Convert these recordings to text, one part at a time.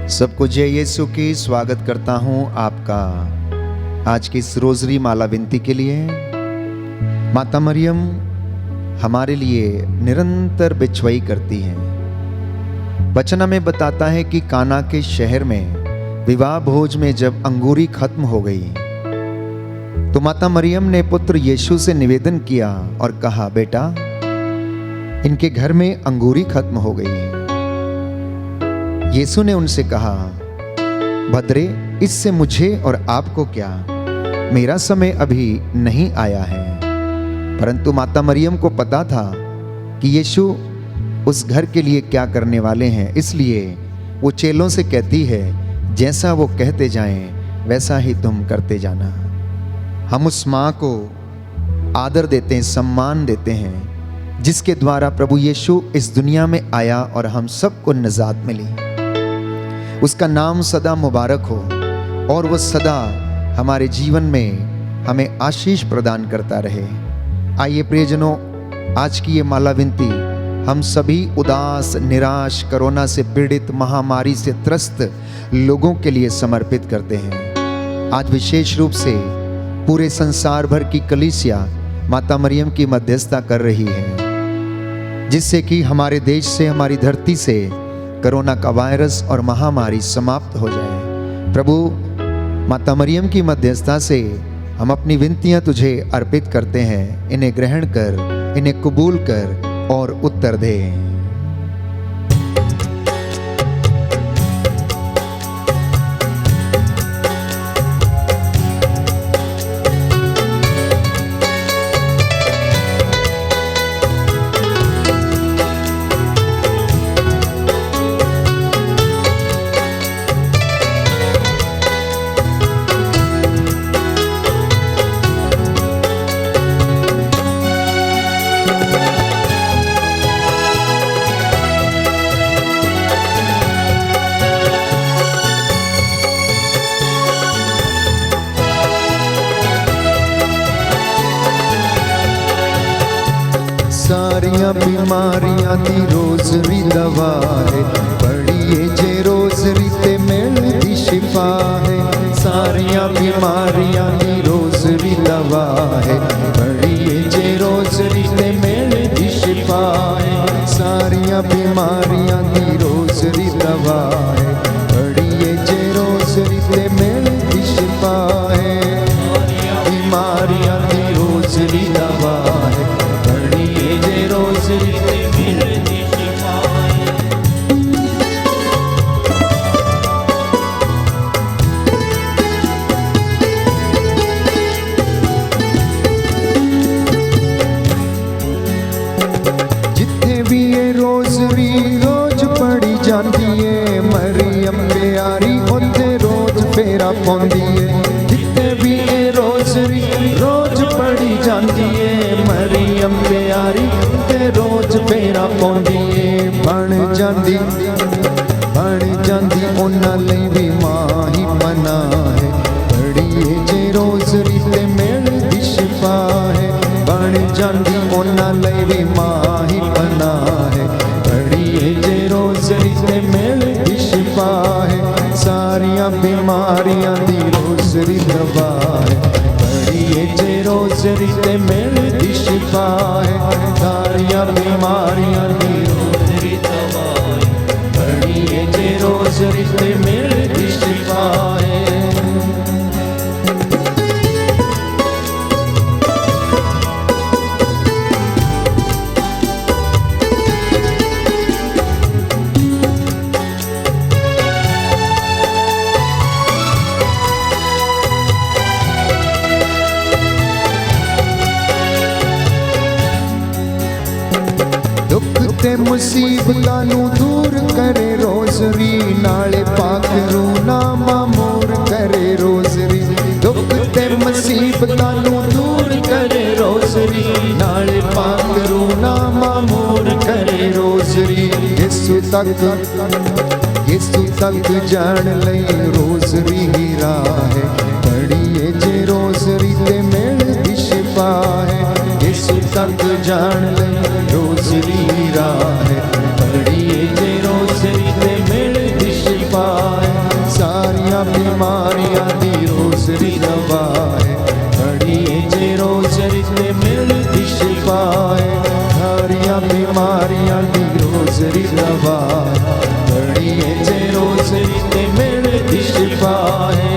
सबको जय यीशु की स्वागत करता हूं आपका आज की इस रोजरी माला विनती के लिए। माता मरियम हमारे लिए निरंतर बिछुआई करती हैं। वचन में बताता है कि काना के शहर में विवाह भोज में जब अंगूरी खत्म हो गई तो माता मरियम ने पुत्र यीशु से निवेदन किया और कहा, बेटा इनके घर में अंगूरी खत्म हो गई है। यीशु ने उनसे कहा, भद्रे, इससे मुझे और आपको क्या, मेरा समय अभी नहीं आया है। परंतु माता मरियम को पता था कि यीशु उस घर के लिए क्या करने वाले हैं, इसलिए वो चेलों से कहती है, जैसा वो कहते जाएं वैसा ही तुम करते जाना। हम उस माँ को आदर देते हैं, सम्मान देते हैं, जिसके द्वारा प्रभु यीशु इस दुनिया में आया और हम सबको निजात मिली। उसका नाम सदा मुबारक हो और वो सदा हमारे जीवन में हमें आशीष प्रदान करता रहे। आइए प्रियजनों, आज की ये माला विनती हम सभी उदास, निराश, कोरोना से पीड़ित, महामारी से त्रस्त लोगों के लिए समर्पित करते हैं। आज विशेष रूप से पूरे संसार भर की कलीसिया माता मरियम की मध्यस्थता कर रही है, जिससे कि हमारे देश से, हमारी धरती से कोरोना का वायरस और महामारी समाप्त हो जाए। प्रभु, माता मरियम की मध्यस्थता से हम अपनी विनतियां तुझे अर्पित करते हैं। इन्हें ग्रहण कर, इन्हें कबूल कर और उत्तर दे। सारियां बीमारियां दी रोजरी दवा है, पढ़िए जे रोजरी ते मिलदी शिफा है। सारियां बीमारियां दी रोजरी दवा है, पढ़िए जे रोजरी ते मिलदी शिफा है। सारियां बीमारियां दी रोजरी दवा है, पढ़िए जे रोजरी ते मिलदी शिफा है। बीमारियां दी रोजरी दवा है, रोजरी ते मिलदी शिफा है। जिथे भी ये रोजरी रोज पढ़ी जाती है, मरियम प्यारी उत्थे रोज फेरा पाउंदी है। जिथे भी ये रोजरी रोज पढ़ी जाती है, मरियम प्यारी रोज फेरा पाउंदी है। बन जांदी उन्हां लई भी मां ही मना है, पढ़िए जे रोजरी ते मिलदी शिफा है। बन जांदी उन्हां लई भी मां ही मना है, पढ़िए जे रोजरी ते मिलदी शिफा है। सारियां बीमारियां दी रोजरी दवा है, पढ़िए जे रोजरी ते मिलदी शिफा है। सारियां बीमारियां दी रोजरी दवा है, पढ़िए जे रोजरी ते मिलदी शिफा है। मुसीबतां नू दूर करे रोजरी, नाले पाक रूना मामूर करे रोजरी। दुख ते मुसीबतां नू दूर करे रोजरी, नाले पाक रूना मामूर करे रोजरी। यीशु तक जान लई रोजरी ही राह है, पढ़िए जे रोजरी ते मिलदी शिफा है। यीशु तक जान लई रोजरी राह है, पढ़िए जे रोजरी ते मिलदी शिफा है। बीमारियां दी रोज़री दवा पढ़िए जे रोज़री ते मिलदी शिफा है।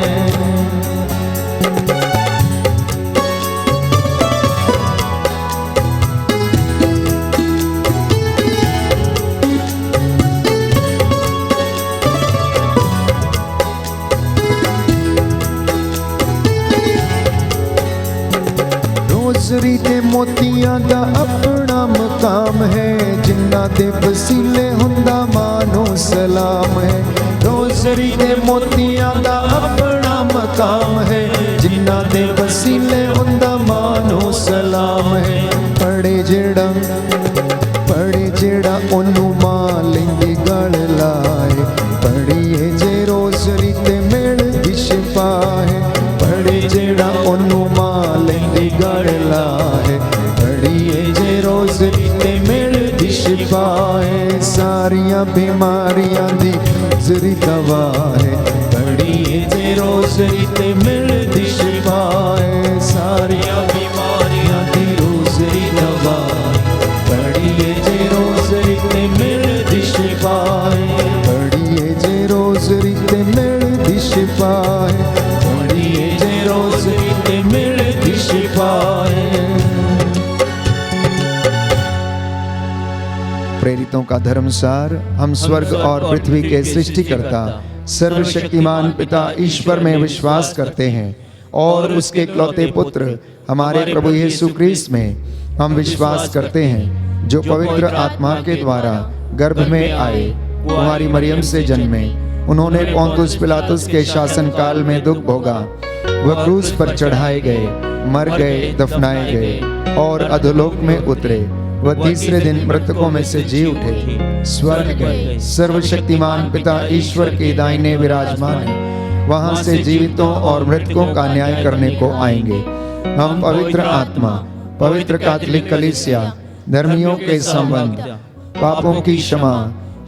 रोज़री ते मोतियां दा अपना मकाम है, जिन्ना दे वसीले हुंदा मानो सलाम है। रोज़री ते मोतियां दा अपना मकाम है, जिन्ना दे वसीले हुंदा मानो सलाम है। पढ़े जेड़ा ओनू मां लेंदी गल लाए, पढ़िए जे रोज़री ते मिलदी शिफा है। पढ़े जेड़ा ओनू मां लेंदी गल लाए, पढ़िए जे रोज़री ते मिलदी शिफा है। सारियां बीमारियां दी रोज़री दवा है, पढ़िए जे रोज़री ते मिलदी शिफा है। सारियां बीमारियां दी रोज़री दवा है, पढ़िए जे रोज़री ते मिलदी शिफा है। पढ़िए जे रोज़री ते मिलदी शिफा है, पढ़िए जे रोज़री ते मिलदी शिफा है। प्रेरितों का धर्मसार। हम स्वर्ग और पृथ्वी के सृष्टिकर्ता सर्वशक्तिमान पिता ईश्वर में विश्वास करते हैं और उसके इकलौते पुत्र हमारे प्रभु यीशु क्रिस्त में हम विश्वास करते हैं, जो पवित्र आत्मा के द्वारा गर्भ में आए, कुंवारी मरियम से जन्मे। उन्होंने पोंतुस पिलातुस के शासन काल में दुख भोगा, वह क्रूस पर चढ़ाए गए, मर गए, दफनाए गए और अधोलोक में उतरे। वह तीसरे दिन मृतकों में से जी उठे, स्वर्ग गए, सर्वशक्तिमान पिता ईश्वर के दाहिने विराजमान है। वहां से जीवितों और मृतकों का न्याय करने को आएंगे। हम पवित्र आत्मा, पवित्र कैथोलिक कलीसिया, धर्मियों के संबंध, पापों की क्षमा,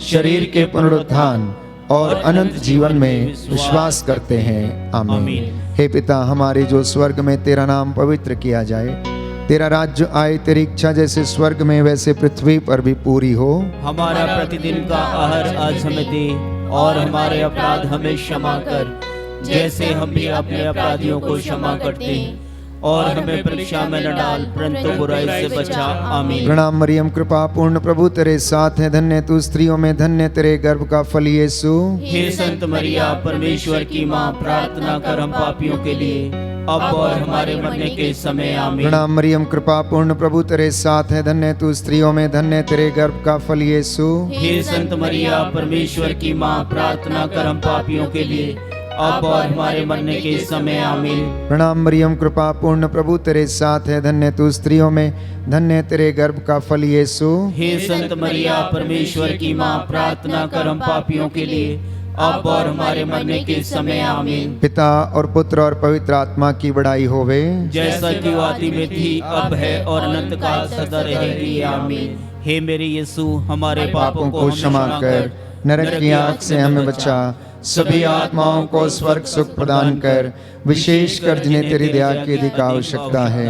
शरीर के पुनरुत्थान और अनंत जीवन में विश्वास करते हैं। आमीन। हे पिता हमारे जो स्वर्ग में, तेरा नाम पवित्र किया जाए, तेरा राज्य आए, तेरी इच्छा जैसे स्वर्ग में वैसे पृथ्वी पर भी पूरी हो। हमारा प्रतिदिन का आहार आज हमें दे, और हमारे अपराध हमें क्षमा कर, जैसे हम भी अपने अपराधियों को क्षमा करते हैं, और हमें परीक्षा में न डाल, परंतु बुराई से बचा। आमीन। प्रणाम मरियम, कृपा पूर्ण प्रभु तेरे साथ है, धन्य तू स्त्रियों में, धन्य तेरे गर्भ का फल यीशु। हे संत मरिया, परमेश्वर की माँ, प्रार्थना कर हम पापियों के लिए, अब और हमारे मरने के समय। आमीन। प्रणाम मरियम, कृपा पूर्ण प्रभु तेरे साथ है, धन्य तू स्त्रियों में, धन्य तेरे गर्भ का फल यीशु। हे संत मरिया, परमेश्वर की माँ, प्रार्थना कर हम पापियों के लिए, अब और हमारे मरने के समय। आमीन। प्रणाम मरियम, कृपा पूर्ण प्रभु तेरे साथ है, धन्य तू स्त्रियों में, धन्य तेरे गर्भ का फल यीशु। हे संत मरिया, परमेश्वर की माँ, प्रार्थना कर हम पापियों के लिए, अब और हमारे मरने के समय। आमीन। पिता और पुत्र और पवित्र आत्मा की बड़ाई होवे, जैसा कि आदि में थी, अब है और अनंत काल सदा रहेगी। आमीन। हे मेरे यीशु, हमारे पापों को क्षमा कर, नरक की आग से हमें बचा, सभी आत्माओं को स्वर्ग सुख प्रदान कर, विशेष कर जिन्हें तेरी दया की अधिक आवश्यकता है।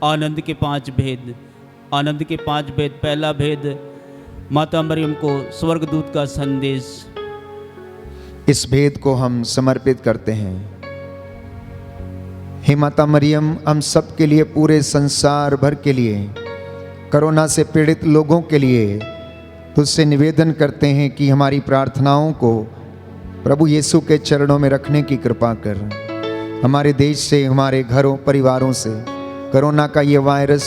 आनंद के 5 भेद। आनंद के 5 भेद। पहला भेद, माता मरियम को स्वर्गदूत का संदेश। इस भेद को हम समर्पित करते हैं। हे माता मरियम, हम सब के लिए, पूरे संसार भर के लिए, कोरोना से पीड़ित लोगों के लिए तुझसे निवेदन करते हैं कि हमारी प्रार्थनाओं को प्रभु यीशु के चरणों में रखने की कृपा कर। हमारे देश से, हमारे घरों, परिवारों से कोरोना का ये वायरस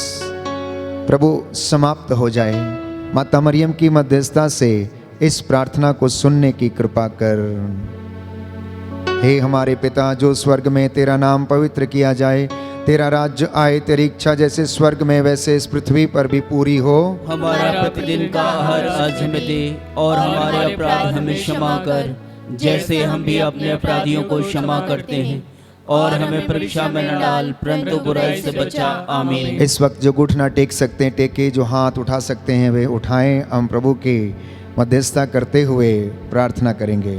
प्रभु समाप्त हो जाए। माता मरियम की मध्यस्थता से इस प्रार्थना को सुनने की कृपा कर। हे हमारे पिता जो स्वर्ग में, तेरा नाम पवित्र किया जाए, तेरा राज्य आए, तेरी इच्छा जैसे स्वर्ग में वैसे इस पृथ्वी पर भी पूरी हो। हमारा प्रतिदिन का आहार आज हमें दे, और हमारे अपराध हमें क्षमा कर, जैसे हम भी अपने अपराधियों को क्षमा करते हैं, और हमें परीक्षा में न डाल, परंतु बुराई से बचा। आमीन। इस वक्त जो घुटना टेक सकते हैं टेके, जो हाथ उठा सकते हैं वे उठाएं। हम प्रभु की मध्यस्थता करते हुए प्रार्थना करेंगे।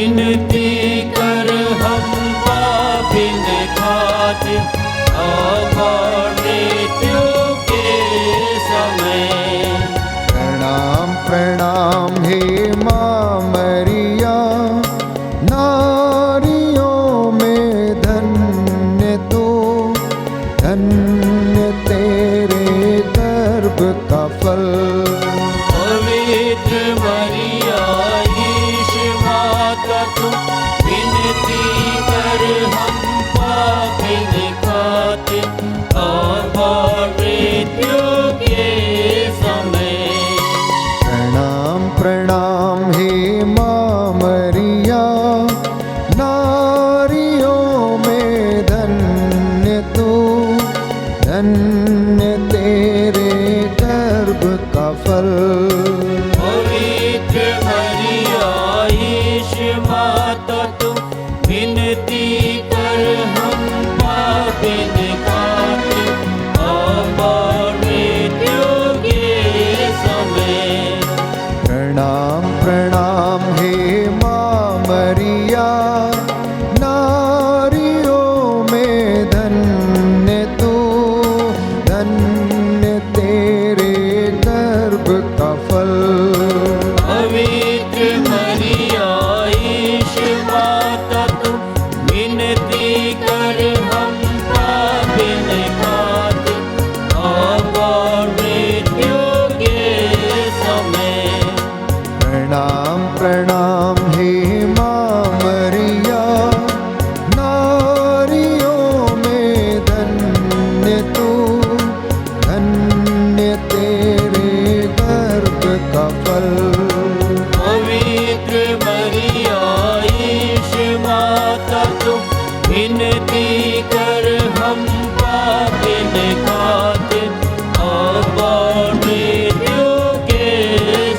विनती कर हम पापिन खातिर, अब और मृत्यु के समय। प्रणाम प्रणाम हे माँ मरिया, नारियों में धन्य तू, धन्य तेरे गर्भ का फल। पवित्र मरिया ईश माता तू, विनती कर हम पापिन खातिर, अब और मृत्यु के समय। प्रणाम प्रणाम हे माँ मरिया, नारियों में धन्य तू, धन्य तेरे गर्भ का फल। पवित्र मरिया ईश माता तू, विनती कर हम पापिन खातिर, अब और मृत्यु के समय। प्रणाम प्रणाम हे माँ मरिया, नारियों में धन्य तू, धन्य तेरे गर्भ का फल। पवित्र मरिया ईश माता तू, विनती कर हम पापिन खातिर, अब और मृत्यु के समय। प्रणाम प्रणाम हे माँ मरिया, नारियों में धन्य तू, धन्य तेरे गर्भ का फल। पवित्र मरिया ईश माता तू, विनती कर हम पापिन खातिर, अब और मृत्यु के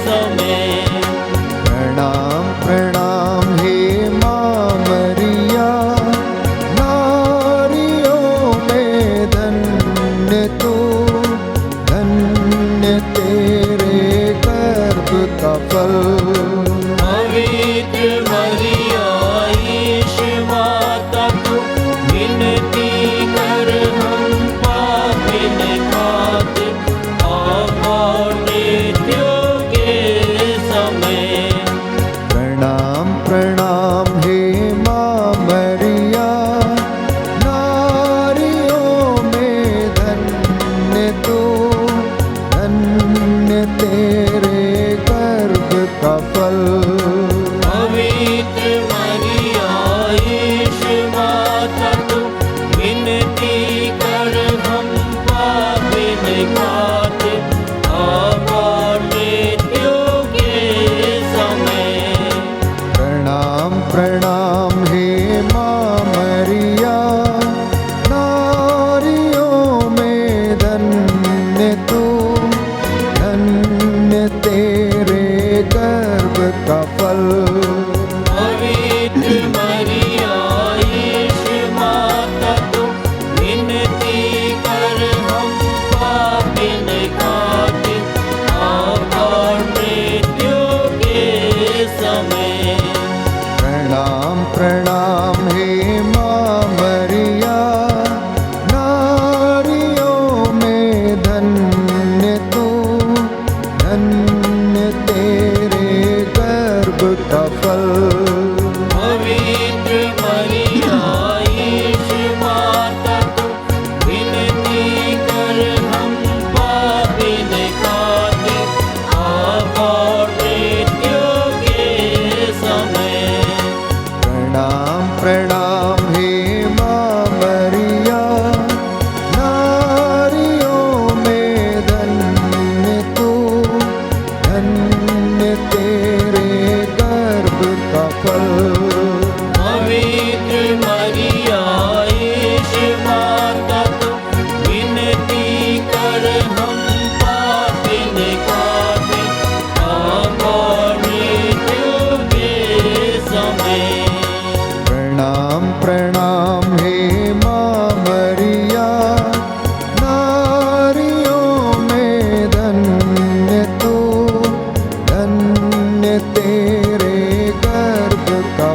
समय। प्रणाम प्रणाम हे माँ मरिया, नारियों में धन्य तू, धन्य तेरे गर्भ का फल। पवित्र मरिया ईश माता तू, विनती कर हम पापिन खातिर, अब और मृत्यु के समय। प्रणाम प्रणाम हे माँ मरिया, नारियों में धन्य तू, धन्य तेरे गर्भ का फल। पवित्र मरिया ईश माता तू, विनती कर हम पापिन खातिर, अब और मृत्यु के समय। प्रणाम प्रणाम हे माँ मरिया, नारियों में धन्य तू, धन्य तेरे गर्भ का फल। पवित्र मरिया ईश माता तू, विनती कर हम पापिन खातिर, अब और मृत्यु के समय। प्रणाम प्रणाम हे माँ मरिया, नारियों में धन्य तू, धन्य तेरे गर्भ का फल। पवित्र मरिया ईश माता तू, विनती कर हम पापिन खातिर, अब और मृत्यु के समय। प्रणाम प्रणाम हे माँ मरिया, नारियों में धन्य तू, धन्य तेरे गर्भ का फल। पवित्र मरिया ईश माता तू, विनती कर हम पापिन खातिर, अब और मृत्यु के समय। प्रणाम प्रणाम हे माँ मरिया, नारियों में धन्य तू, धन्य तेरे गर्भ का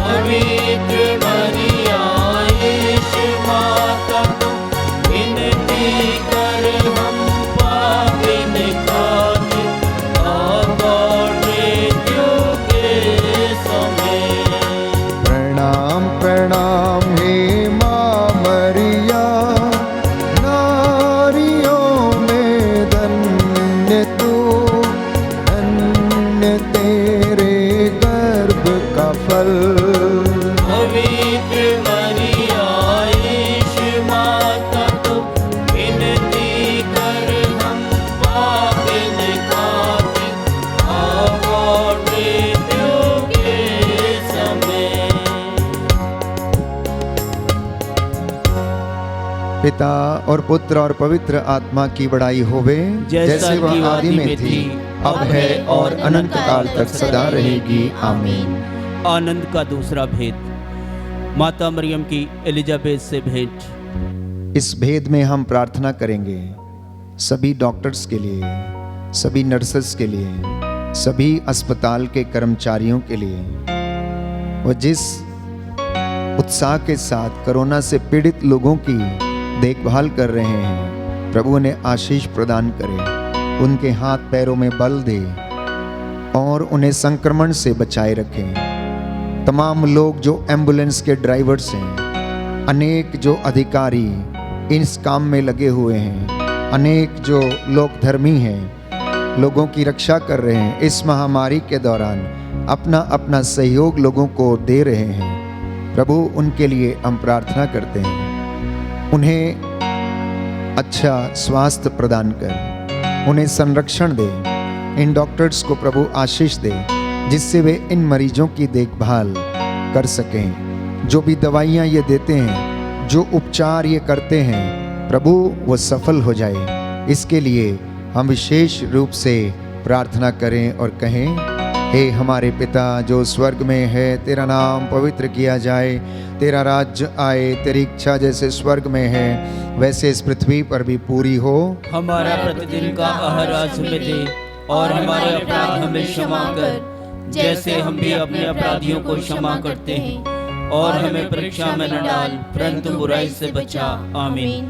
पवित्र मरिया यीशु माता को विनती कर हम पापिन खातिर अब और मृत्यु के समय। प्रणाम प्रणाम हे माँ मरिया, नारियों में धन्य तू, धन्य तेरे गर्भ का फल। पवित्र मरिया यीशु माता को विनती कर हम पापिन खातिर अब और मृत्यु के समय। पिता और पुत्र और पवित्र आत्मा की बड़ाई होवे, जैसे वह आदि में थी, अब है और अनंत काल तक सदा रहेगी। आमीन। आनंद का दूसरा भेद, माता मरियम की एलिजाबेथ से भेंट। इस भेद में हम प्रार्थना करेंगे सभी डॉक्टर्स के लिए, सभी नर्सेस के लिए, सभी अस्पताल के कर्मचारियों के लिए। वो जिस उत्साह के साथ कोरोना से पीड़ित लोगों की देखभाल कर रहे हैं, प्रभु उन्हें आशीष प्रदान करे, उनके हाथ पैरों में बल दे और उन्हें संक्रमण से बचाए रखें। तमाम लोग जो एम्बुलेंस के ड्राइवर्स हैं, अनेक जो अधिकारी इस काम में लगे हुए हैं, अनेक जो लोग धर्मी हैं, लोगों की रक्षा कर रहे हैं, इस महामारी के दौरान अपना अपना सहयोग लोगों को दे रहे हैं। प्रभु उनके लिए हम प्रार्थना करते हैं, उन्हें अच्छा स्वास्थ्य प्रदान कर, उन्हें संरक्षण दे। इन डॉक्टर्स को प्रभु आशीष दे, जिससे वे इन मरीजों की देखभाल कर सकें। जो भी दवाइयाँ ये देते हैं, जो उपचार ये करते हैं, प्रभु वो सफल हो जाए। इसके लिए हम विशेष रूप से प्रार्थना करें और कहें, हे हमारे पिता जो स्वर्ग में है, तेरा नाम पवित्र किया जाए, तेरा राज्य आए, तेरी इच्छा जैसे स्वर्ग में है वैसे इस पृथ्वी पर भी पूरी हो। हमारा प्रतिदिन का आहार आज हमें दे, और हमारे अपराध हमें क्षमा कर, जैसे हम भी अपने अपराधियों को क्षमा करते हैं, और हमें परीक्षा में न डाल, परंतु बुराई से बचा। आमीन।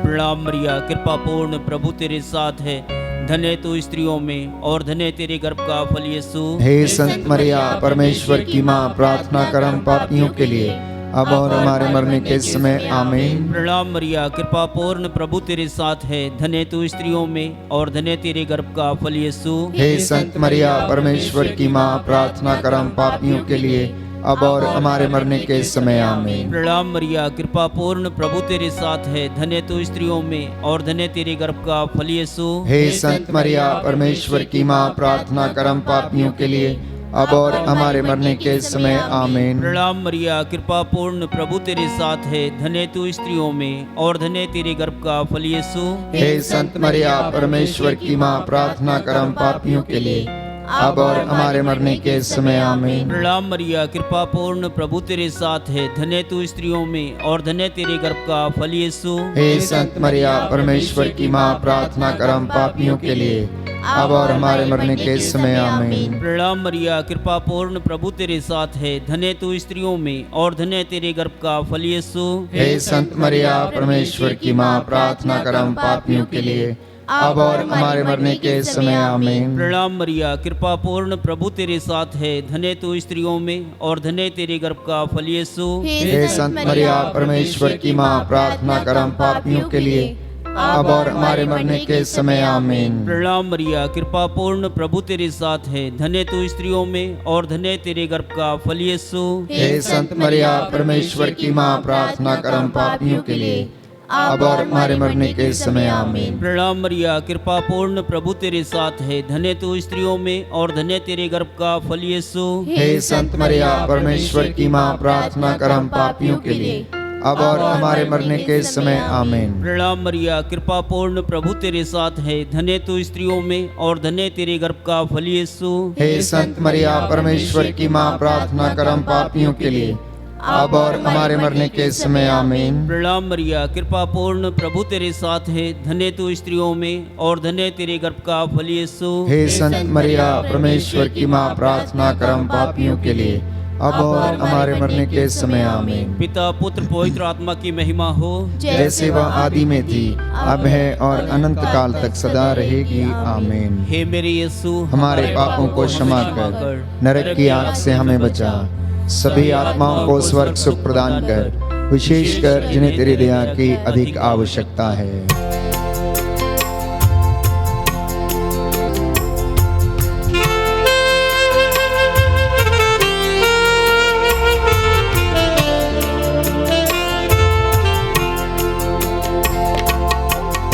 प्रणाम मरिया, कृपा पूर्ण, प्रभु तेरे साथ है, धन्य तू स्त्रियों में और धन्य तेरे गर्भ का फल यीशु। हे संत मरिया, परमेश्वर की माँ, प्रार्थना कर हम पापियों के लिए, अब और हमारे मरने के समय। आमीन। प्रणाम मरिया, कृपा पूर्ण, प्रभु तेरे साथ है, धन्य तू स्त्रियों में और धन्य तेरे गर्भ का फल यीशु। हे संत मरिया, परमेश्वर की माँ, प्रार्थना कर हम पापियों के लिए, अब और हमारे मरने के समय। आमीन। प्रणाम मरिया, कृपा पूर्ण, प्रभु तेरे साथ है, धन्य तू स्त्रियों में और धन्य तेरे गर्भ का फल यीशु। हे संत मरिया, परमेश्वर की माँ, प्रार्थना कर हम पापियों के लिए, अब और हमारे मरने के समय। आमीन। प्रणाम मरिया, कृपा पूर्ण, प्रभु तेरे साथ है, धन्य तू स्त्रियों में और धन्य तेरे गर्भ का फल यीशु। हे संत मरिया, परमेश्वर की माँ, प्रार्थना कर हम पापियों के लिए, अब और हमारे मरने के समय। आमीन। प्रणाम मरिया, कृपा पूर्ण, प्रभु तेरे साथ है, धन्य तू स्त्रियों में और धन्य तेरे गर्भ का फल यीशु। हे संत मरिया, परमेश्वर की माँ, प्रार्थना कर हम पापियों के लिए, अब और हमारे मरने के समय। आमीन। प्रणाम मरिया, कृपा पूर्ण, प्रभु तेरे साथ है, धन्य तू स्त्रियों में और धन्य तेरे गर्भ का फल यीशु। हे संत मरिया, परमेश्वर की माँ, प्रार्थना कर हम पापियों के लिए, अब और हमारे मरने के समय। आमीन। प्रणाम मरिया, कृपा पूर्ण, प्रभु तेरे साथ है, धन्य तू स्त्रियों में और धन्य तेरे गर्भ का फल यीशु। हे संत मरिया, परमेश्वर की माँ, प्रार्थना कर हम पापियों के लिए, अब और हमारे मरने के समय। आमीन। प्रणाम मरिया, कृपा पूर्ण, प्रभु तेरे साथ है, धन्य तू स्त्रियों में और धन्य तेरे गर्भ का फल यीशु। हे संत मरिया, परमेश्वर की माँ, प्रार्थना कर हम पापियों के लिए, अब और हमारे मरने के समय। आमीन। प्रणाम मरिया, कृपा पूर्ण, प्रभु तेरे साथ है, धन्य तू स्त्रियों में और धन्य तेरे गर्भ का फल यीशु। हे संत मरिया, परमेश्वर की माँ, प्रार्थना कर हम पापियों के लिए, अब और हमारे मरने के समय। आमीन। प्रणाम मरिया, कृपा पूर्ण, प्रभु तेरे साथ है, धन्य तू स्त्रियों में और धन्य तेरे गर्भ का फल यीशु। हे संत मरिया, परमेश्वर की माँ, प्रार्थना कर हम पापियों के लिए, अब और हमारे मरने के समय आमीन। प्रणाम मरिया, कृपा पूर्ण, प्रभु तेरे साथ है। धन्य तू स्त्रियों में और धन्य तेरे गर्भ का फल यीशु। हे संत मरिया, परमेश्वर की माँ, प्रार्थना कर हम पापियों के लिए, अब और हमारे मरने के समय आमीन। पिता, पुत्र, पवित्र आत्मा की महिमा हो, जैसे वह आदि में थी, अब है और अनंत काल तक सदा रहेगी आमीन। हे मेरे यीशु, हमारे पापों को क्षमा कर, नरक की आग से हमें बचा, सभी आत्माओं को स्वर्ग सुख प्रदान कर, विशेषकर जिन्हें तेरी दया की अधिक आवश्यकता है।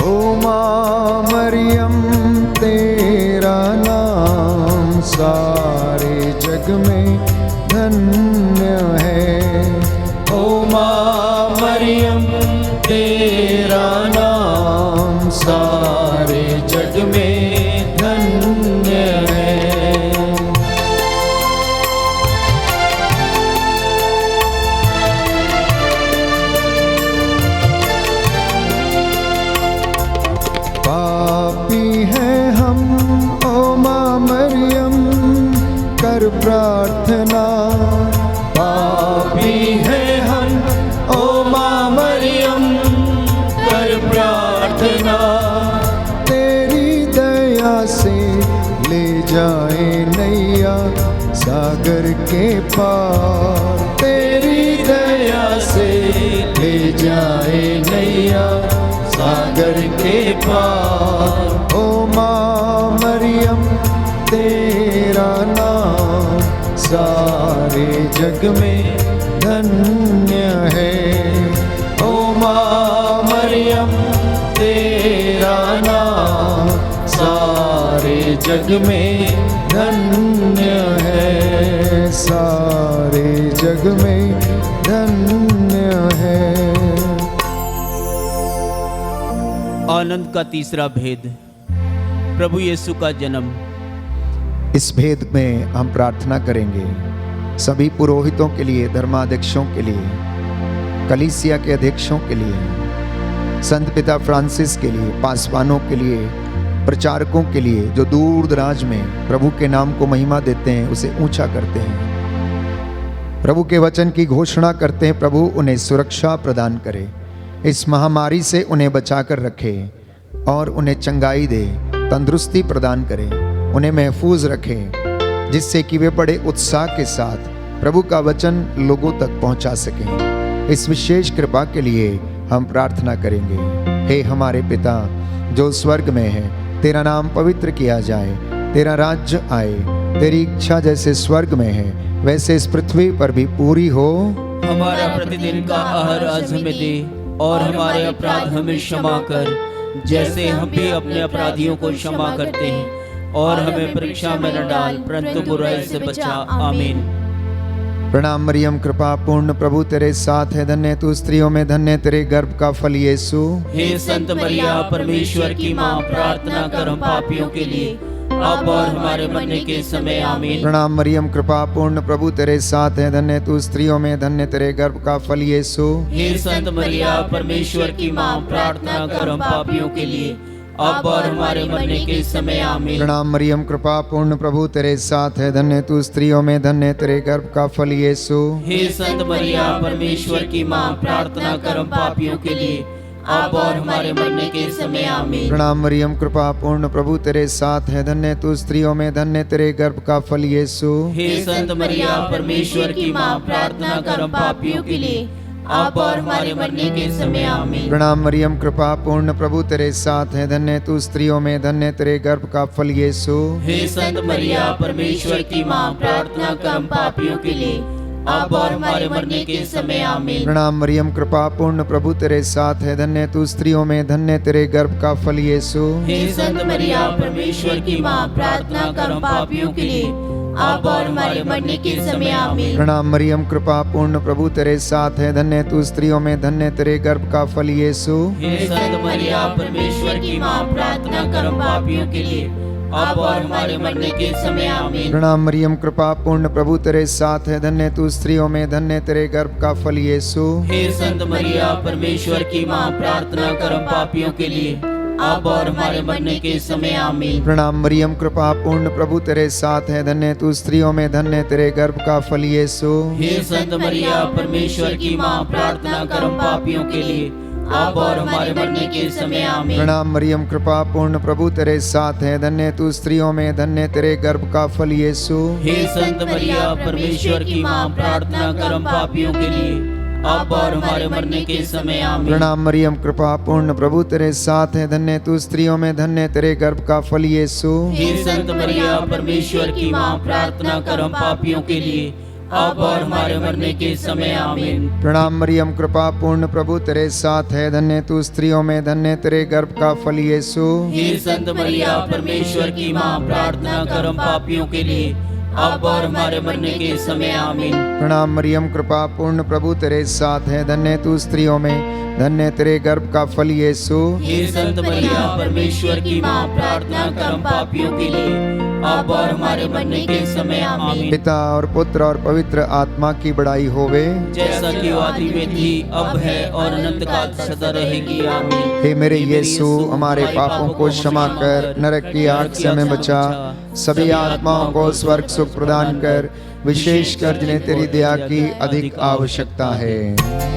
ओ माँ मरियम, तेरा नाम सारे जग में धन्य है। ओ माँ मरियम, तेरा नाम सारे जग में धन्य है। पापी हैं हम, ओ माँ मरियम, कर प्रार्थना। पापी हैं हम, ओ माँ मरियम, कर प्रार्थना। तेरी दया से ले जाए नैया सागर के पार। तेरी दया से ले जाए नैया सागर के पार। ओ माँ मरियम, तेरा नाम सारे जग में धन्य है। ओ माँ मरियम, तेरा नाम सारे जग में धन्य है, सारे जग में धन्य है। आनंद का तीसरा भेद, प्रभु यीशु का जन्म। इस भेद में हम प्रार्थना करेंगे सभी पुरोहितों के लिए, धर्माध्यक्षों के लिए, कलीसिया के अध्यक्षों के लिए, संत पिता फ्रांसिस के लिए, पासवानों के लिए, प्रचारकों के लिए जो दूर दराज में प्रभु के नाम को महिमा देते हैं, उसे ऊंचा करते हैं, प्रभु के वचन की घोषणा करते हैं। प्रभु उन्हें सुरक्षा प्रदान करे, इस महामारी से उन्हें बचा कर रखे और उन्हें चंगाई दे, तंदुरुस्ती प्रदान करे, उन्हें महफूज रखे, जिससे कि वे बड़े उत्साह के साथ प्रभु का वचन लोगों तक पहुंचा सकें। इस विशेष कृपा के लिए हम प्रार्थना करेंगे। हे हमारे पिता जो स्वर्ग में है, तेरा नाम पवित्र किया जाए, तेरा राज्य आए, तेरी इच्छा जैसे स्वर्ग में है वैसे इस पृथ्वी पर भी पूरी हो। हमारा प्रतिदिन का आहार आज हमें दे, और हमारे अपराध हमें क्षमा कर, जैसे हम भी अपने अपराधियों को क्षमा करते हैं, और हमें परीक्षा में न डाल, परंतु बुराई से बचा। आमीन। प्रणाम मरियम, कृपा पूर्ण, प्रभु तेरे साथ है, धन्य तू स्त्रियों में, धन्य तेरे गर्भ का फल यीशु। हे संत मरिया, परमेश्वर की माँ, प्रार्थना कर हम पापियों के लिए, अब और हमारे मरने के समय। आमीन। प्रणाम मरियम, कृपा पूर्ण, प्रभु तेरे साथ है, धन्य तू स्त्रियों में, धन्य तेरे गर्भ का फल यीशु। हे संत मरिया, परमेश्वर की माँ, प्रार्थना कर हम पापियों के लिए, अब और हमारे मरने के समय। आमीन। प्रणाम मरियम, कृपा पूर्ण, प्रभु तेरे साथ है, धन्य तू स्त्रियों में, धन्य तेरे गर्भ का फल यीशु। हे संत मरिया, परमेश्वर की माँ, प्रार्थना कर हम पापियों के लिए, अब और हमारे मरने के समय। आमीन। प्रणाम मरियम, कृपा पूर्ण, प्रभु तेरे साथ है, धन्य तू स्त्रियों में, धन्य तेरे गर्भ का फल यीशु। हे संत मरिया, परमेश्वर की माँ, प्रार्थना कर हम पापियों के लिए, अब और हमारे मरने के समय। आमीन। प्रणाम मरियम, कृपा पूर्ण, प्रभु तेरे साथ है, धन्य तू स्त्रियों में, धन्य तेरे गर्भ का फल यीशु। हे संत मरिया, परमेश्वर की माँ, प्रार्थना कर हम पापियों के लिए, अब और हमारे मरने के समय। आमीन। प्रणाम मरियम, कृपा पूर्ण, प्रभु तेरे साथ है, धन्य तू स्त्रियों में, धन्य तेरे गर्भ का फल यीशु। हे संत मरिया, परमेश्वर की माँ, प्रार्थना कर हम पापियों के लिए, अब और हमारे मरने के समय। आमीन। प्रणाम मरियम, कृपा पूर्ण, प्रभु तेरे साथ है, धन्य तू स्त्रियों में, धन्य तेरे गर्भ का फल यीशु। हे संत मरिया, परमेश्वर की माँ, प्रार्थना कर हम पापियों के लिए, अब और हमारे मरने के समय आमीन। प्रणाम मरियम, कृपा पूर्ण, प्रभु तेरे साथ है, धन्य तू स्त्रियों में, धन्य तेरे गर्भ का फल यीशु। हे संत मरिया, परमेश्वर की माँ, प्रार्थना कर हम पापियों के लिए, अब और हमारे मरने के समय आमीन। प्रणाम मरियम, कृपा पूर्ण, प्रभु तेरे साथ है, धन्य तू स्त्रियों में, धन्य तेरे गर्भ का फल यीशु। हे संत मरिया, परमेश्वर की माँ, प्रार्थना कर हम पापियों के लिए, अब और हमारे मरने के समय आमीन। प्रणाम मरियम, कृपा पूर्ण, प्रभु तेरे साथ है, धन्य तू स्त्रियों में, धन्य तेरे गर्भ का फल यीशु। हे संत मरिया, परमेश्वर की माँ, प्रार्थना कर हम पापियों के लिए, अब और हमारे मरने के समय आमीन। प्रणाम मरियम, कृपा पूर्ण, प्रभु तेरे साथ है, धन्य तू स्त्रियों में, धन्य तेरे गर्भ का फल यीशु। हे संत मरिया, परमेश्वर की माँ, प्रार्थना कर हम पापियों के लिए, अब और हमारे मरने के समय आमीन। प्रणाम मरियम, कृपा पूर्ण, प्रभु तेरे साथ है, धन्य तू स्त्रियों में, धन्य तेरे गर्भ का फल यीशु। हे संत मरिया, परमेश्वर की माँ, प्रार्थना कर हम पापियों के लिए, अब और हमारे मरने के समय आमीन। प्रणाम मरियम, कृपा पूर्ण, प्रभु तेरे साथ है, धन्य तू स्त्रियों में, धन्य तेरे गर्भ का फल यीशु। हे संत मरिया, परमेश्वर की माँ, प्रार्थना कर हम पापियों के लिए, अब और हमारे मरने के समय आमीन। पिता और पुत्र और पवित्र आत्मा की बड़ाई होवे, जैसा कि वो आदि में थी, अब है और अनंत काल सदा रहेगी आमीन। हे मेरे यीशु, हमारे पापों को क्षमा कर, नरक की आग से हमें बचा, सभी आत्माओं को स्वर्ग सुख प्रदान कर, विशेषकर जिन्हें तेरी दया की अधिक आवश्यकता है।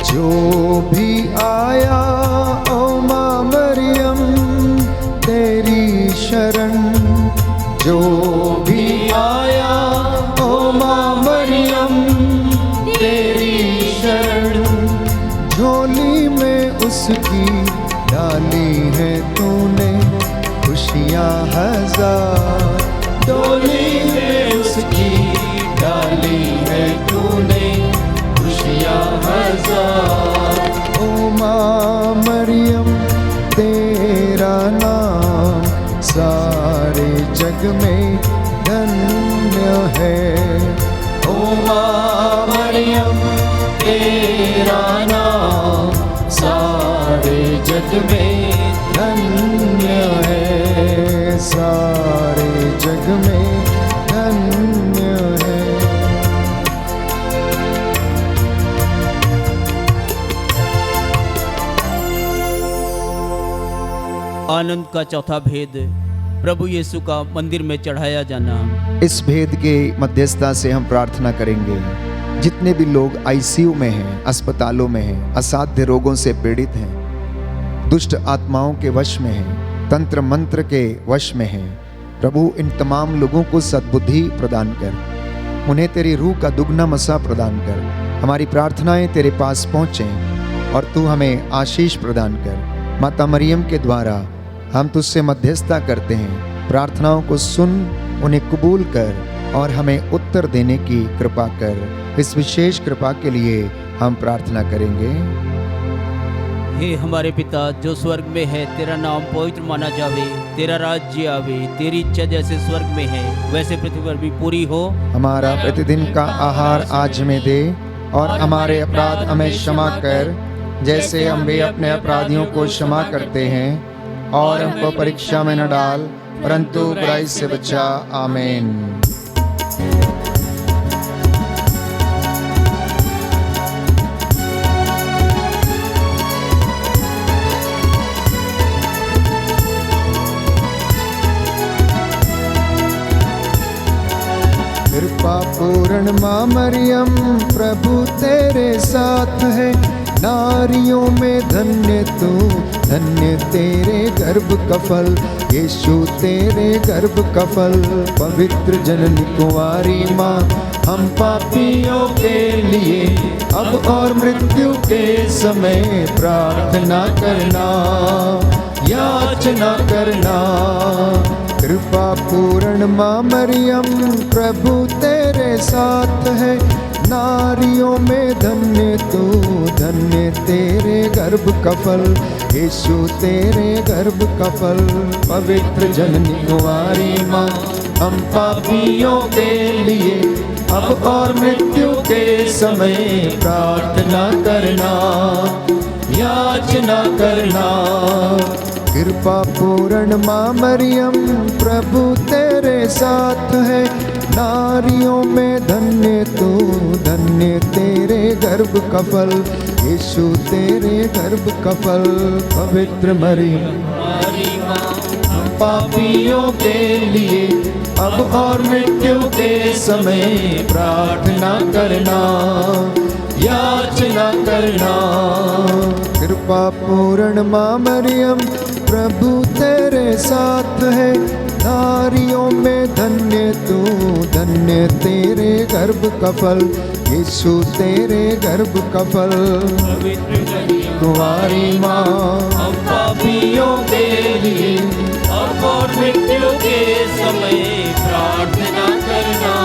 जो भी आया ओ माँ मरियम तेरी शरण, जो भी आया ओ माँ मरियम तेरी शरण, झोली में उसकी डाली है तूने खुशियाँ हजार, डोली में उसकी डाली है तूने खुशियाँ हजार। ओ माँ मरियम तेरा नाम सारे जग में धन्य है, ओ माँ मरियम तेरा नाम सारे जग में धन्य है, सारे जग में धन्य है। आनंद का चौथा भेद, प्रभु यीशु का मंदिर में चढ़ाया जाना। इस भेद के मध्यस्थता से हम प्रार्थना करेंगे, जितने भी लोग आईसीयू में हैं, अस्पतालों में हैं, असाध्य रोगों से पीड़ित हैं, दुष्ट आत्माओं के वश में हैं, तंत्र मंत्र के वश में हैं, प्रभु इन तमाम लोगों को सद्बुद्धि प्रदान कर, उन्हें तेरी रूह का दुगना मसा प्रदान कर। हमारी प्रार्थनाएं तेरे पास पहुँचें और तू हमें आशीष प्रदान कर। माता मरियम के द्वारा हम तुझसे मध्यस्थता करते हैं, प्रार्थनाओं को सुन, उन्हें कबूल कर और हमें उत्तर देने की कृपा कर। इस विशेष कृपा के लिए हम प्रार्थना करेंगे। हे हमारे पिता जो स्वर्ग में है, तेरा नाम पवित्र माना जावे, तेरा राज्य आवे, तेरी इच्छा जैसे स्वर्ग में है वैसे पृथ्वी पर भी पूरी हो। हमारा प्रतिदिन का आहार आज हमें दे और हमारे अपराध हमें क्षमा कर, जैसे हम भी अपने अपराधियों को क्षमा करते हैं, और हमको परीक्षा में न डाल परंतु बुराई से बचा। आमीन। कृपा पूर्ण माँ मरियम प्रभु तेरे साथ है, नारियों में धन्य तू, धन्य तेरे गर्भ का फल, यीशु तेरे गर्भ का फल। पवित्र जननी कुंवारी माँ, हम पापियों के लिए अब और मृत्यु के समय प्रार्थना करना, याचना करना। कृपा पूर्ण माँ मरियम प्रभु तेरे साथ है, नारियों में धन्य तू, धन्य तेरे गर्भ का फल, यीशु तेरे गर्भ का फल। पवित्र जननी कुंवारी माँ, हम पापियों के लिए अब और मृत्यु के समय प्रार्थना करना, याचना करना। कृपा पूर्ण माँ मरियम, प्रभु तेरे साथ है, नारियों में धन्य तू, धन्य तेरे गर्भ का फल, यीशु तेरे गर्भ का फल। पवित्र मरियम हम पापियों के लिए अब और मृत्यु के समय प्रार्थना करना, याचना करना। कृपा पूर्ण माँ मरियम, प्रभु तेरे साथ है, नारियों में धन्य तू, धन्य तेरे गर्भ का फल, यीशु तेरे गर्भ का फल। कुंवारी माँ, हम पापियों के लिए अब और मृत्यु के समय प्रार्थना करना,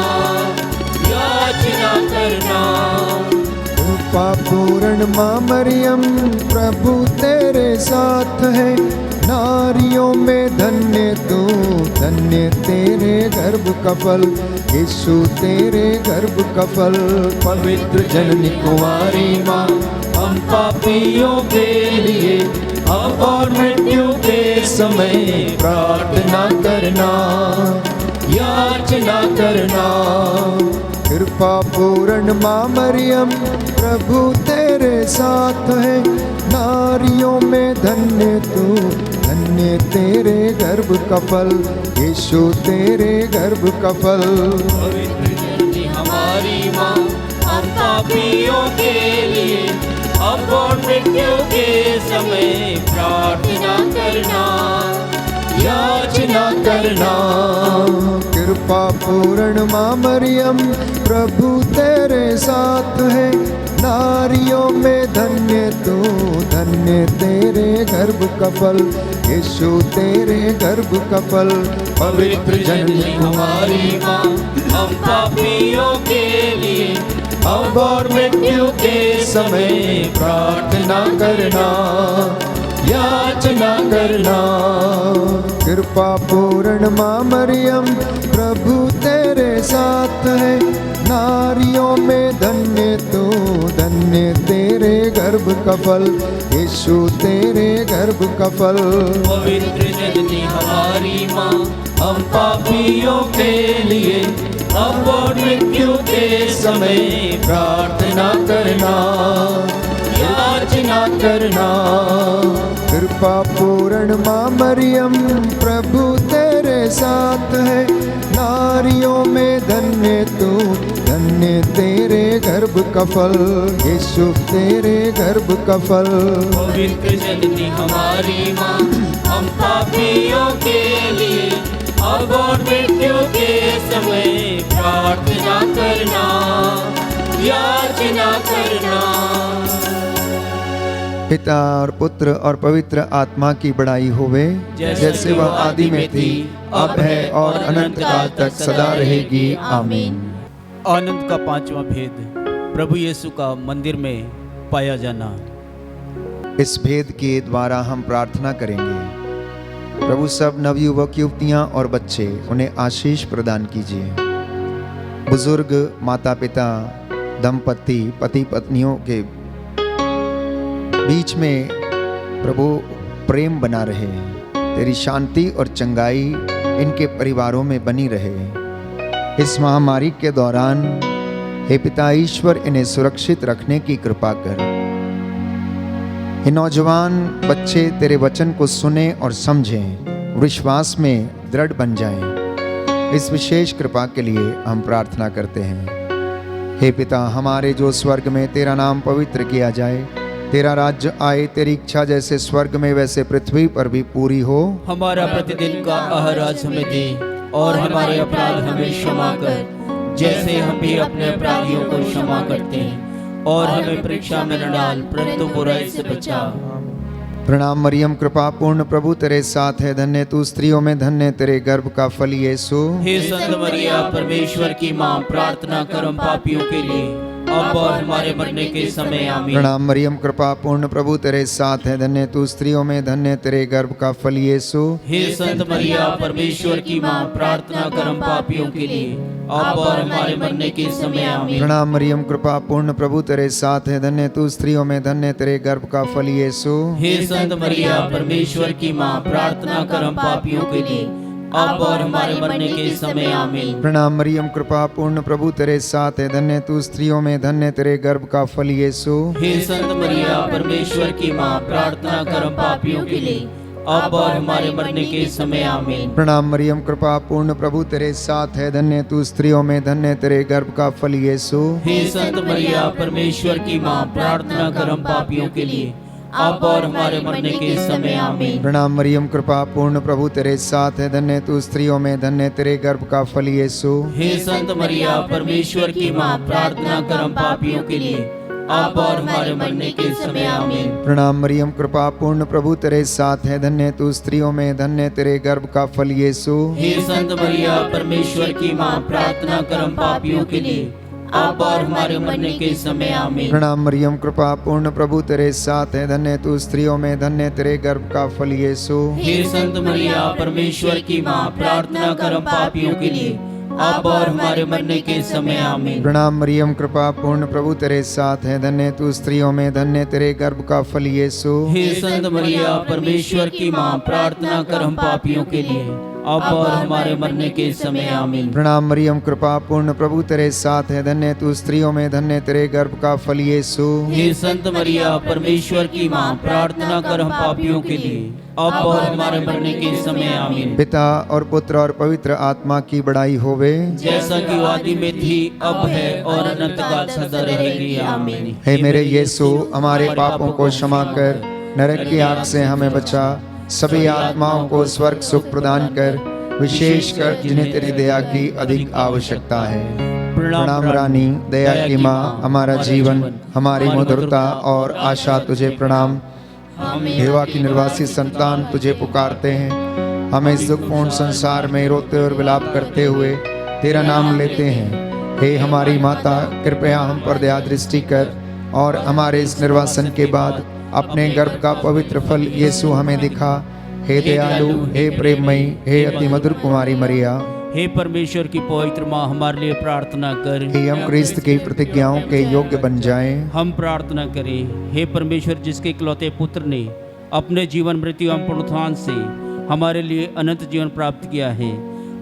याचना करना। कृपा पूर्ण माँ मरियम, प्रभु तेरे साथ है, नारियों में धन्य तू, धन्य तेरे गर्भ का फल, यीशु तेरे गर्भ का फल। पवित्र जननी कुंवारी माँ, हम पापियों के लिए अब और मृत्यु के समय प्रार्थना करना, याचना करना। कृपा पूर्ण माँ मरियम, प्रभु तेरे साथ है, नारियों में धन्य तू, धन्य तेरे गर्भ का फल, यीशु तेरे गर्भ का फल। पवित्र जननी हमारी माँ, हम पापियों के लिए अब और मृत्यु के समय प्रार्थना करना, याचना करना। कृपा पूर्ण माँ मरियम, प्रभु तेरे साथ है, नारियों में धन्य तू, धन्य तेरे गर्भ का फल, यीशु तेरे गर्भ का फल। पवित्र जननी हमारी माँ, हम पापियों के लिए अब और मृत्यु के समय प्रार्थना करना, याचना करना। कृपा पूर्ण माँ मरियम, प्रभु तेरे साथ है, नारियों में धन्य तू, धन्य तेरे गर्भ का फल, यीशु तेरे गर्भ का फल। पवित्र जननी हमारी माँ, हम पापियों के लिए अब और मृत्यु के समय प्रार्थना करना, याचना करना। कृपा पूर्ण माँ मरियम, प्रभु तेरे साथ है, नारियों में धन्य तू, धन्य तेरे गर्भ का फल, यीशु तेरे गर्भ का फल। पवित्र जननी हमारी माँ, हम पापियों के लिए अब और मृत्यु के समय प्रार्थना करना, याचना करना। पिता और पुत्र और पवित्र आत्मा की बड़ाई होवे, जैसे वह आदि में थी, अब है और अनंत काल तक सदा रहेगी। आमीन। आनंद का पांचवा भेद, प्रभु यीशु का मंदिर में पाया जाना। इस भेद के द्वारा हम प्रार्थना करेंगे, प्रभु सब नवयुवक युवतियां और बच्चे, उन्हें आशीष प्रदान कीजिए। बुजुर्ग, माता पिता, दंपति, पति पत्नियों के बीच में प्रभु प्रेम बना रहे, तेरी शांति और चंगाई इनके परिवारों में बनी रहे। इस महामारी के दौरान हे पिता ईश्वर, इन्हें सुरक्षित रखने की कृपा कर। ये नौजवान बच्चे तेरे वचन को सुने और समझें, विश्वास में दृढ़ बन जाएं। इस विशेष कृपा के लिए हम प्रार्थना करते हैं। हे पिता हमारे, जो स्वर्ग में तेरा नाम पवित्र किया जाए, तेरा राज्य आए, तेरी इच्छा जैसे स्वर्ग में वैसे पृथ्वी पर भी पूरी हो। हमारा प्रतिदिन का आहार आज हमें दे, और हमारे अपराध हमें क्षमा कर, जैसे हम भी अपने अपराधियों को क्षमा करते हैं, और हमें परीक्षा में न डाल, परंतु बुराई से बचा। प्रणाम मरियम, कृपा पूर्ण प्रभु तेरे साथ है, धन्य तू स्त्रियों में, धन्य तेरे गर्भ का फल यीशु। हे संत मरिया, परमेश्वर की माँ, प्रार्थना कर हम पापियों के लिए, अब और हमारे मरने के समय आमीन। प्रणाम मरियम, कृपा पूर्ण, प्रभु तेरे साथ है, धन्य तू स्त्रियों में, धन्य तेरे गर्भ का फल यीशु। हे संत मरिया, परमेश्वर की माँ, प्रार्थना कर हम पापियों के लिए, अब और हमारे मरने के समय आमीन। प्रणाम मरियम, कृपा पूर्ण, प्रभु तेरे साथ है, धन्य तू स्त्रियों में, धन्य तेरे गर्भ का फल यीशु। हे संत मरिया, परमेश्वर की माँ, प्रार्थना कर हम पापियों के लिए, अब और हमारे मरने के समय आमीन। प्रणाम मरियम, कृपा पूर्ण, प्रभु तेरे साथ है, धन्य तू स्त्रियों में, धन्य तेरे गर्भ का फल यीशु। हे संत मरिया, परमेश्वर की माँ, प्रार्थना कर हम पापियों के लिए, अब और हमारे मरने के समय आमीन। प्रणाम मरियम, कृपा पूर्ण, प्रभु तेरे साथ है, धन्य तू स्त्रियों में, धन्य तेरे गर्भ का फल यीशु। हे संत मरिया, परमेश्वर की माँ, प्रार्थना कर हम पापियों के लिए, अब और हमारे मरने के समय आमीन। प्रणाम मरियम, कृपा पूर्ण, प्रभु तेरे साथ है, धन्य तू स्त्रियों में, धन्य तेरे गर्भ का फल यीशु। हे संत मरिया, परमेश्वर की माँ, प्रार्थना कर हम पापियों के लिए, अब और हमारे मरने के समय आमीन। प्रणाम मरियम, कृपा पूर्ण, प्रभु तेरे साथ है, धन्य तू स्त्रियों में, धन्य तेरे गर्भ का फल यीशु। हे संत मरिया, परमेश्वर की माँ, प्रार्थना कर हम पापियों के लिए, अब और हमारे मरने के समय आमीन। प्रणाम मरियम, कृपा पूर्ण, प्रभु तेरे साथ है, धन्य तू स्त्रियों में, धन्य तेरे गर्भ का फल यीशु। हे संत मरिया, परमेश्वर की माँ, प्रार्थना कर हम पापियों के लिए, अब और हमारे मरने के समय आमीन। प्रणाम मरियम, कृपा पूर्ण, प्रभु तेरे साथ है, धन्य तू स्त्रियों में, धन्य तेरे गर्भ का फल यीशु। हे संत मरिया, परमेश्वर की माँ, प्रार्थना कर हम पापियों के लिए, अब और हमारे मरने के समय आमीन। प्रणाम मरियम, कृपा पूर्ण, प्रभु तेरे साथ है, धन्य तू स्त्रियों में, धन्य तेरे गर्भ का फल यीशु। हे संत मरिया, परमेश्वर की माँ, प्रार्थना कर हम पापियों के लिए, अब और हमारे मरने के समय आमीन। पिता और पुत्र और पवित्र आत्मा की बड़ाई होवे, जैसा कि आदि में थी, अब है और अनंत काल सदा रहेगी आमीन। हे मेरे यीशु, हमारे पापों को क्षमा कर, नरक की आग से हमें बचा, सभी आत्माओं को स्वर्ग सुख प्रदान कर, विशेषकर जिन्हें तेरी दया की अधिक आवश्यकता है। प्रणाम रानी, दया की माँ, हमारा जीवन, हमारी मधुरता और आशा तुझे प्रणाम। देवा की निर्वासी संतान तुझे पुकारते हैं, हमें इस दुखपूर्ण संसार में रोते और विलाप करते हुए तेरा नाम लेते हैं। हे हमारी माता, कृपया हम पर दया दृष्टि कर और हमारे इस निर्वासन के बाद अपने गर्भ का पवित्र फल यीशु हमें दिखा। हे दयालु, हे प्रेममयी, हे अति मधुर कुमारी मरिया, हे परमेश्वर की पवित्र माँ, हमारे लिए प्रार्थना कर। हे हम क्रिस्त की प्रतिज्ञाओं के योग्य बन जाएं। हम प्रार्थना करें। हे परमेश्वर, जिसके इकलौते पुत्र ने अपने जीवन, मृत्यु एवं पुनरुत्थान से हमारे लिए अनंत जीवन प्राप्त किया है,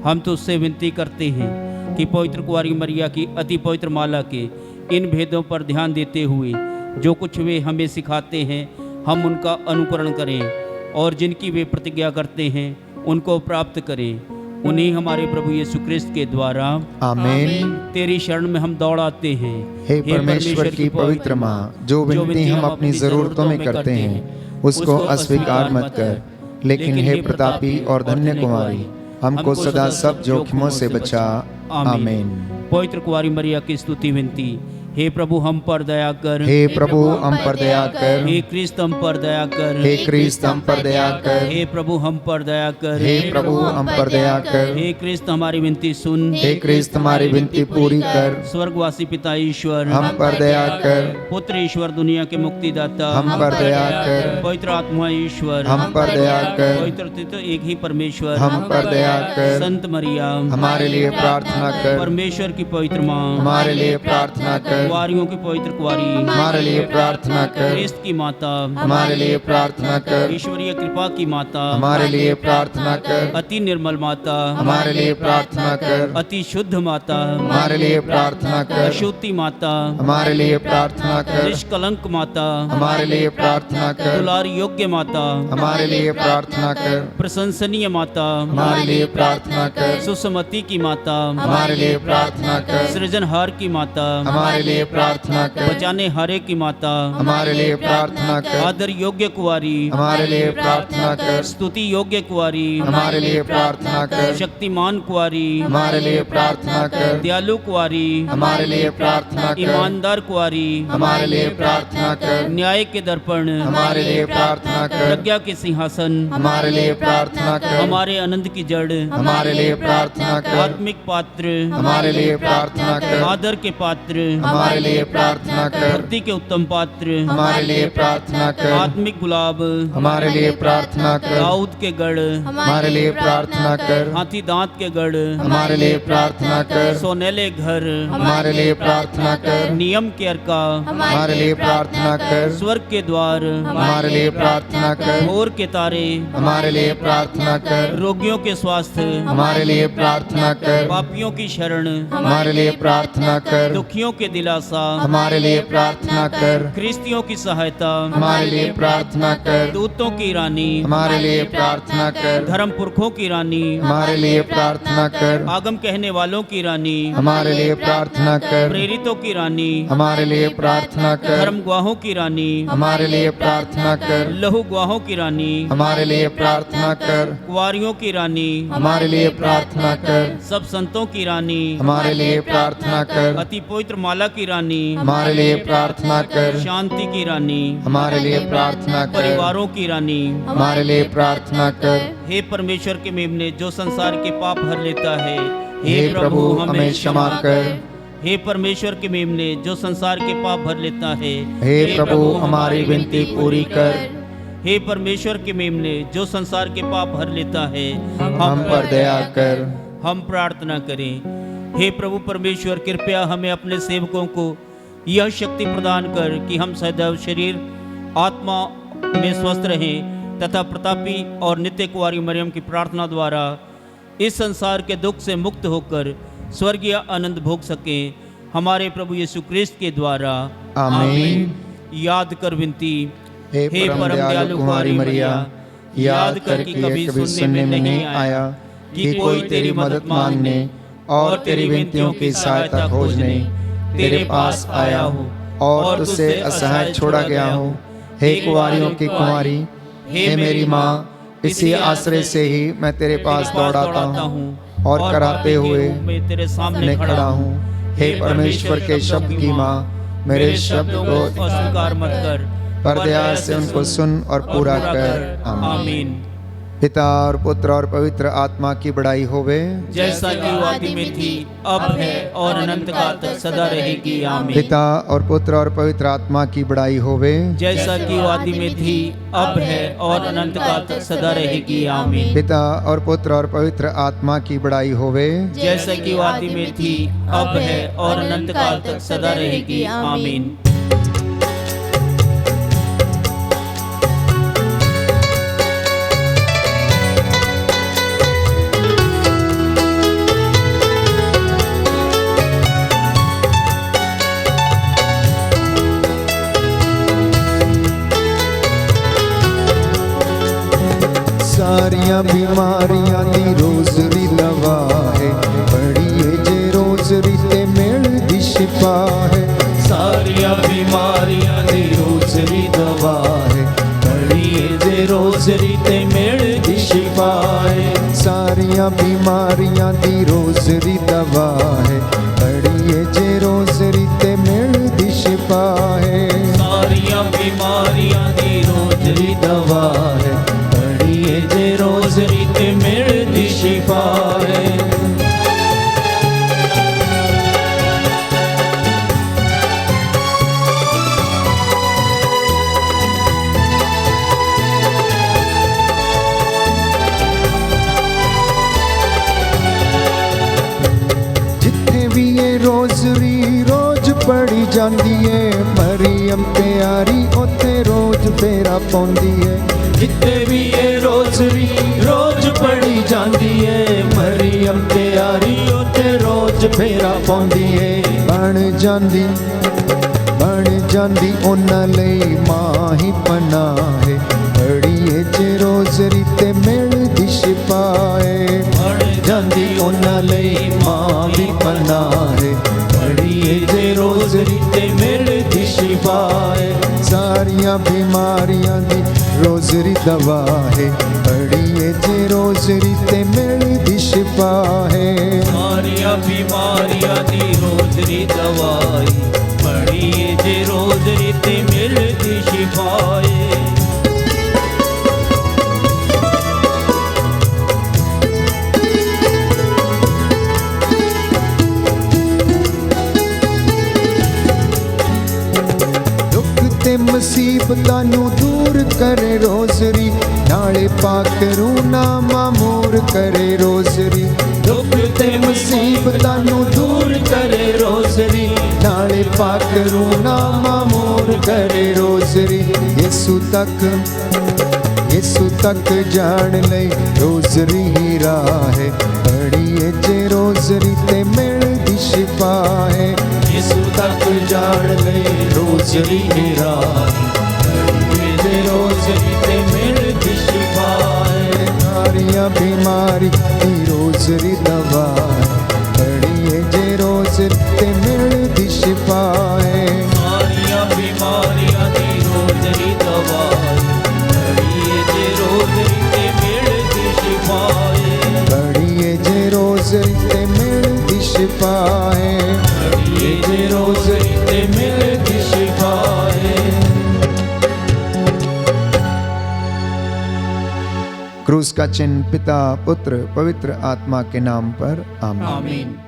हम तो उससे विनती करते हैं कि पवित्र कुंवारी मरिया की अति पवित्र माला के इन भेदों पर ध्यान देते हुए जो कुछ वे हमें सिखाते हैं, हम उनका अनुकरण करें और जिनकी वे प्रतिज्ञा करते हैं उनको प्राप्त करें। उन्हीं हमारे प्रभु यीशु क्रिस्त के द्वारा आमीन। तेरी शरण में हम दौड़ आते हैं। हे परमेश्वर की पवित्र माँ, जो विनती हम अपनी जरूरतों में करते हैं उसको अस्वीकार मत कर, लेकिन हे प्रतापी और धन्य कुमारी, हमको सदा सब जोखिमों से बचा। आमीन। पवित्र कुंवारी मरिया की स्तुति विनती। हे प्रभु, हम पर दया कर। हे प्रभु, हम पर दया कर। हे क्रिस्त, हम पर दया कर। हे क्रिस्त, हम पर दया कर। हे प्रभु, हम पर दया कर। हे प्रभु, हम पर दया कर। हे क्रिस्त, हमारी विनती सुन। हे क्रिस्त, हमारी विनती पूरी कर। स्वर्गवासी पिता ईश्वर, हम पर दया कर। पुत्र ईश्वर, दुनिया के मुक्तिदाता, हम पर दया कर। पवित्र आत्मा ईश्वर, हम पर दया कर। पवित्र तत्व एक ही परमेश्वर, हम पर दया कर। संत मरिया, हमारे लिए प्रार्थना कर। परमेश्वर की पवित्र माँ, हमारे लिए प्रार्थना कर। कुंवारियों की पवित्र कुंवारी, हमारे लिए प्रार्थना कर। क्रिस्त की माता, हमारे लिए प्रार्थना कर। ईश्वरीय कृपा की माता, हमारे लिए प्रार्थना कर। अति निर्मल माता, हमारे लिए प्रार्थना कर। अति शुद्ध माता, हमारे लिए प्रार्थना कर। अशुद्धि माता, हमारे लिए प्रार्थना कर। निष्कलंक माता, हमारे लिए प्रार्थना कर। दुलार योग्य माता, हमारे लिए प्रार्थना कर। प्रशंसनीय माता, हमारे लिए प्रार्थना कर। सुसमति की माता, हमारे लिए प्रार्थना कर। सृजनहार की माता, हमारे लिए प्रार्थना कर। बचाने हारे की माता, हमारे लिए प्रार्थना कर। आदर योग्य कुंवारी, हमारे लिए प्रार्थना कर। स्तुति योग्य कुंवारी, हमारे लिए प्रार्थना कर। शक्तिमान कुंवारी, हमारे लिए प्रार्थना कर। दयालु कुंवारी, हमारे लिए प्रार्थना कर। ईमानदार कुंवारी, हमारे लिए प्रार्थना कर। न्याय के दर्पण, हमारे लिए प्रार्थना कर। प्रज्ञा के सिंहासन, हमारे लिए प्रार्थना कर। हमारे आनंद की जड़, हमारे लिए प्रार्थना कर। आत्मिक पात्र, हमारे लिए प्रार्थना कर। आदर के पात्र, हमारे लिए प्रार्थना कर। भक्ति के उत्तम पात्र हमारे लिए प्रार्थना कर। आत्मिक गुलाब हमारे लिए प्रार्थना कर। दाऊद के गढ़ हमारे लिए प्रार्थना कर। हाथी दांत के गढ़ हमारे लिए प्रार्थना कर। सोनेले घर हमारे लिए प्रार्थना कर। नियम के अर्का हमारे लिए प्रार्थना कर। स्वर्ग के द्वार हमारे लिए प्रार्थना कर। भोर के तारे हमारे लिए प्रार्थना कर। रोगियों के स्वास्थ्य हमारे लिए प्रार्थना कर। पापियों की शरण हमारे लिए प्रार्थना कर। दुखियों के दिलासा हमारे लिए प्रार्थना कर। ख्रिस्तियों की सहायता हमारे लिए प्रार्थना कर। दूतों की रानी हमारे लिए प्रार्थना कर। धर्म पुरखों की रानी हमारे लिए प्रार्थना कर। आगम कहने वालों की रानी हमारे लिए प्रार्थना कर। प्रेरितों की रानी हमारे लिए प्रार्थना कर। धर्म गवाहों की रानी हमारे लिए प्रार्थना कर। लहू गवाहों की रानी हमारे लिए प्रार्थना कर। कुंवारियों की रानी हमारे लिए प्रार्थना कर। सब संतों की रानी हमारे लिए प्रार्थना कर। अति पवित्र माला की रानी हमारे लिए प्रार्थना कर। शांति की रानी हमारे लिए प्रार्थना कर। परिवारों की रानी हमारे लिए प्रार्थना कर। हे परमेश्वर के मेमने जो संसार के पाप हर लेता है, हे प्रभु हमें क्षमा कर। हे परमेश्वर के मेमने जो संसार के पाप भर लेता है, हे प्रभु हमारी विनती पूरी कर। हे परमेश्वर के मेमने जो संसार के पाप भर लेता है, हम पर दया कर। हम प्रार्थना करें। हे प्रभु परमेश्वर कृपया हमें अपने सेवकों को यह शक्ति प्रदान कर कि हम सदैव शरीर आत्मा में स्वस्थ रहें तथा प्रतापी और नित्य कुंवारी मरियम की प्रार्थना द्वारा इस संसार के दुख से मुक्त होकर स्वर्गीय आनंद भोग सकें, हमारे प्रभु यीशु क्रिस्त के द्वारा। आमीन। याद कर विनती। हे परम दयालु कुमारी मरिया, याद कर कि कभी सुनने में नहीं आया कि कोई तेरी मदद मांगने और तेरी विनतियों की सहायता खोजने तेरे पास आया हो और तुझसे असहाय छोड़ा गया हो। हे कुंवारियों की कुंवारी, हे मेरी माँ, इसी आश्रय से ही मैं तेरे पास दौड़ाता हूँ और कराते हुए मैं तेरे सामने मैं खड़ा हूँ। हे परमेश्वर के शब्द की माँ, मेरे शब्द को अस्वीकार मत कर, पर दया से उनको सुन और पूरा कर। आमीन। पिता और पुत्र और पवित्र आत्मा की बड़ाई होवे, जैसा कि वो आदि में थी, अब है और अनंत काल तक सदा रहेगी। आमीन। पिता और पुत्र और पवित्र आत्मा की बड़ाई होवे, जैसा कि वो आदि में थी, अब है और अनंत काल तक सदा रहेगी। आमीन। पिता और पुत्र और पवित्र आत्मा की बड़ाई होवे, जैसा कि वो आदि में थी, अब है और अनंत काल तक सदा रहेगी। आमीन। सारियां बीमारियां दी रोजरी दवा है, बड़ी जे रोजरी ते मेल दी शिफा है। सारियां बीमारियां दी रोजरी दवा है, बड़ी जे रोजरी ते मेल दी शिफा है। सारियां बीमारियां दी रोजरी दवा है, बड़ी जे रोजरी ते मेल दी शिफा है। सारियां बीमारियां दी रोजरी दवा है, जे रोजरी ते मेल दी शिफा है। जिथे भी ये रोजरी रोज पड़ी जाती है, मरियम प्यारी उथे रोज फेरा पाउंदी है। जिथे भी ये रोजरी रोज पड़ी जाती है, मरियम प्यारी उथे रोज फेरा पाउंदी है। बन जांदी उन्हां लई मां ही पनाह है, बड़ी जे रोजरी ते मेल दी शिफा है। बन जांदी उन्हां लई मां भी पनाह है, बड़ी जे रोजरी ते मेल दी शिफा है। सारियां बीमारियां दी रोजरी दवा है, बड़ी जे रोजरी ते मेल दी शिफा है। सारियां बीमारियां दी रोजरी दवाई, बड़ी जे रोजरी ते मेल दी शिफा है। ते मुसीबतां नू दूर करे रोज़री, नाले पाकरू नामा मोर करे रोज़री। दुख ते मुसीबतां नू दूर करे रोज़री, नाले पाकरू नामा मोर करे रोज़री। यसु तक जान ले रोज़री ही राह, पढ़िए जे रोज़री ते मिलदी शिफा है। यसु तक जान ले रोज़री ही राह, पढ़िए जे रोज़री ते मिलदी शिफा है। सारियां बीमारी दी रोज़री दवा है, पढ़िए जे रोज़री ते मिलदी शिफा है। सारियां बीमारियां दी रोज़री दवा है, पढ़िए जे रोज़री ते मिलदी शिफा है। पढ़िए जे रोज़री ते मिलदी शिफा है, पढ़िए जे रोज़री ते मिलदी शिफा है। क्रूस का चिन्ह पिता पुत्र पवित्र आत्मा के नाम पर आमीन। आमीन।